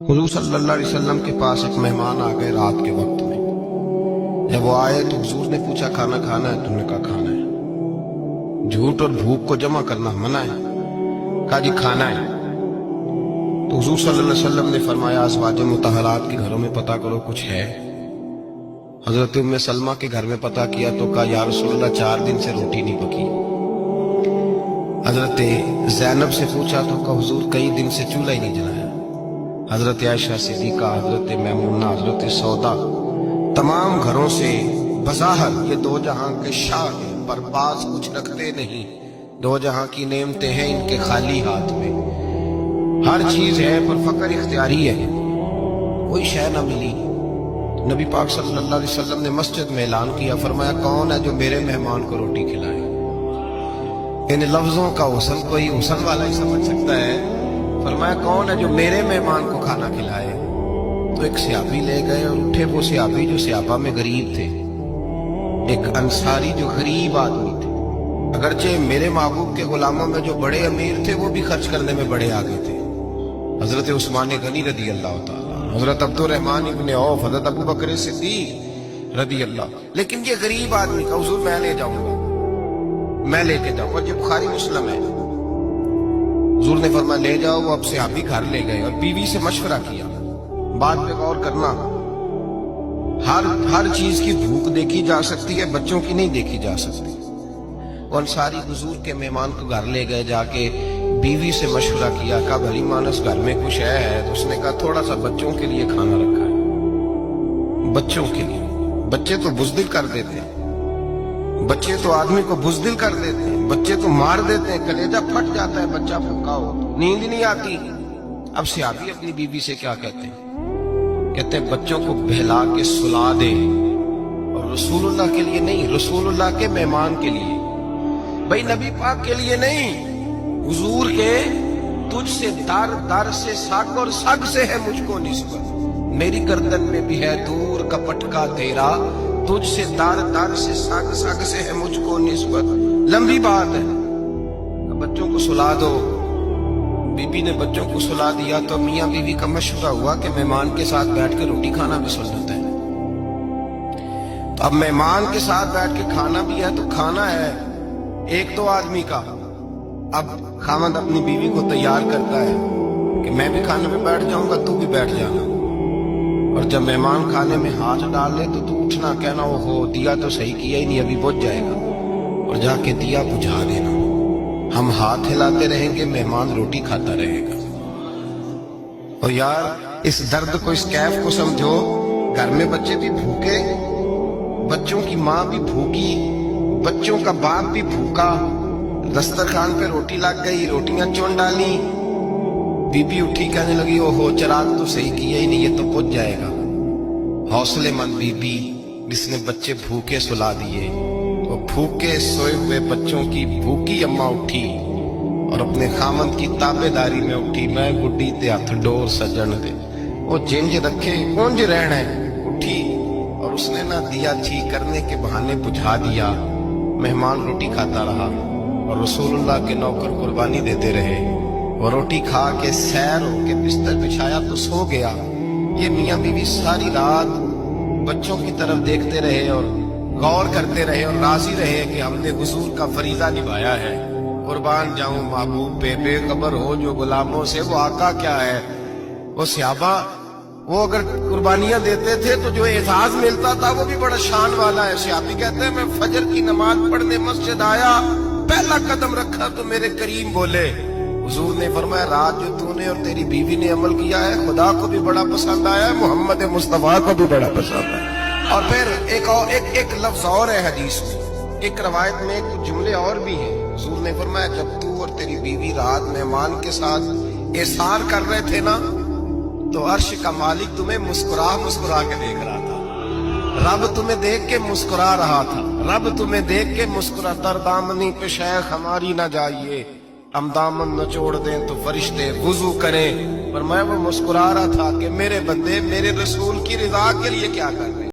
حضور صلی اللہ علیہ وسلم کے پاس ایک مہمان آ گئے رات کے وقت میں۔ جب وہ آئے تو حضور نے پوچھا کھانا کھانا ہے؟ تم نے کہا کھانا ہے۔ جھوٹ اور بھوک کو جمع کرنا منع ہے؟ کہا جی کھانا ہے۔ تو حضور صلی اللہ علیہ وسلم نے فرمایا ازواج مطہرات کے گھروں میں پتہ کرو کچھ ہے۔ حضرت ام سلمہ کے گھر میں پتہ کیا تو کہا یا رسول اللہ 4 دن سے روٹی نہیں پکی۔ حضرت زینب سے پوچھا تو کہا حضور کئی دن سے چولہا ہی نہیں جلایا۔ حضرت عائشہ صدیقہ، حضرت میمونہ، حضرت سودا، تمام گھروں سے بظاہر یہ دو جہاں کے شاہ ہیں، پر باز کچھ رکھتے نہیں۔ دو جہاں کی نعمتیں ہیں ان کے خالی ہاتھ میں، ہر چیز ہے پر فقر اختیاری ہے، کوئی شے نہ ملی۔ نبی پاک صلی اللہ علیہ وسلم نے مسجد میں اعلان کیا، فرمایا کون ہے جو میرے مہمان کو روٹی کھلائے؟ ان لفظوں کا حسن کوئی حسن والا ہی سمجھ سکتا ہے۔ فرمایا کون ہے جو میرے مہمان کو کھانا کھلائے؟ تو ایک صحابی لے گئے اور اٹھے، وہ صحابی جو صحابہ میں غریب تھے، ایک انصاری جو غریب آدمی تھے، اگرچہ میرے محبوب کے غلاموں میں جو بڑے امیر تھے وہ بھی خرچ کرنے میں بڑے آگے تھے، حضرت عثمان غنی رضی اللہ تعالیٰ، حضرت عبد الرحمن ابن عوف، حضرت ابو بکر صدیق رضی اللہ۔ لیکن یہ غریب آدمی کا حضور میں لے جاؤں گا، میں لے کے جاؤں گا، یہ بخاری مسلم ہے۔ حضور نے فرمایا لے جاؤ۔ وہ اب صحابی گھر لے گئے اور بیوی سے مشورہ کیا، بات پہ غور کرنا، ہر چیز کی بھوک دیکھی جا سکتی ہے، بچوں کی نہیں دیکھی جا سکتی۔ وہ انصاری حضور کے مہمان کو گھر لے گئے، جا کے بیوی سے مشورہ کیا، کہا بھلی مانس گھر میں کچھ ہے؟ تو اس نے کہا تھوڑا سا بچوں کے لیے کھانا رکھا ہے۔ بچوں کے لیے؟ بچے تو بزدل کر دیتے ہیں، بچے تو آدمی کو بزدل کر دیتے ہیں، بچے تو مار دیتے ہیں، کلیجہ پھٹ جاتا ہے بچہ بھوکا ہو، نیند نہیں آتی۔ اب صحابی اپنی بیوی سے کیا کہتے ہیں؟ کہتے ہیں بچوں کو بہلا کے سلا دے، اور رسول اللہ کے لیے نہیں، رسول اللہ کے مہمان کے لیے، بھائی نبی پاک کے لیے نہیں، حضور کے تجھ سے در در سے سگ اور سگ سے ہے مجھ کو نسبت، میری گردن میں بھی ہے دور کا پٹکا تیرا، تجھ سے در در سے سگ سگ سے ہے مجھ کو نسبت۔ لمبی بات ہے، بچوں کو سلا دو۔ بی بی نے بچوں کو سلا دیا تو میاں بیوی کا مشورہ ہوا کہ مہمان کے ساتھ بیٹھ کے روٹی کھانا بھی سنت ہے۔ تو اب مہمان کے ساتھ بیٹھ کے کھانا بھی ہے تو کھانا ہے ایک دو آدمی کا۔ اب خاوند اپنی بیوی کو تیار کرتا ہے کہ میں بھی کھانے میں بیٹھ جاؤں گا، تو بھی بیٹھ جانا، اور جب مہمان کھانے میں ہاتھ ڈال لے تو اٹھنا، کہنا وہ ہو دیا تو صحیح کیا ہی نہیں، ابھی بجھ جائے گا، اور جا کے دیا بجھا دینا۔ ہم ہاتھ ہلاتے رہیں گے، مہمان روٹی کھاتا رہے گا۔ اور یار اس درد کو، اس کیف کو سمجھو، گھر میں بچے بھی بھوکے، بچوں کی ماں بھی بھوکی، بچوں کا باپ بھی بھوکا، دسترخوان پہ روٹی لگ گئی، روٹیاں چون ڈالی، بی بی اٹھی کہنے لگی او ہو چراغ تو صحیح کیا ہی نہیں، یہ تو بجھ جائے گا۔ حوصلے مند بی بی جس نے بچے بھوکے سلا دیے، وہ بھوکے سوئے ہوئے بچوں کی بھوکی اماں اٹھی اور اپنے خامند کی تابع داری میں اٹھی، میں گڈی تے ہتھ ڈور سجن دے، وہ جنج رکھے کونج رہنا ہے، اٹھی اور اس نے نہ دیا ٹھیک کرنے کے بہانے بجھا دیا۔ مہمان روٹی کھاتا رہا اور رسول اللہ کے نوکر قربانی دیتے رہے۔ وہ روٹی کھا کے سیر ہو کے بستر بچھایا تو سو گیا۔ یہ میاں بیوی ساری رات بچوں کی طرف دیکھتے رہے اور غور کرتے رہے اور راضی رہے کہ ہم نے حضور کا فریضہ نبھایا ہے۔ قربان جاؤں محبوب پہ، بے خبر ہو جو غلاموں سے، وہ آقا کیا ہے۔ وہ صحابہ وہ اگر قربانیاں دیتے تھے تو جو اعزاز ملتا تھا وہ بھی بڑا شان والا ہے۔ صحابی کہتے ہیں میں فجر کی نماز پڑھنے مسجد آیا، پہلا قدم رکھا تو میرے کریم بولے، حضور نے فرمایا رات جو تو نے اور تیری بیوی نے عمل کیا ہے خدا کو بھی بڑا پسند آیا ہے، محمد مصطفیٰ کو بھی بڑا پسند آیا۔ اور پھر ایک لفظ اور ہے حدیث میں، ایک روایت میں کچھ جملے اور بھی ہیں۔ حضور نے فرمایا جب تو اور تیری بیوی رات مہمان کے ساتھ احسان کر رہے تھے نا، تو عرش کا مالک تمہیں مسکرا کے دیکھ رہا تھا، رب تمہیں دیکھ کے مسکرا رہا تھا، رب تمہیں دیکھ کے مسکرا۔ تر دامنی پہ شیخ ہماری نہ جائیے، ہم دامن نہ چھوڑ دیں تو فرشتے وضو کریں، پر میں وہ مسکرا رہا تھا کہ میرے بندے میرے رسول کی رضا کے لیے کیا کر رہے ہیں۔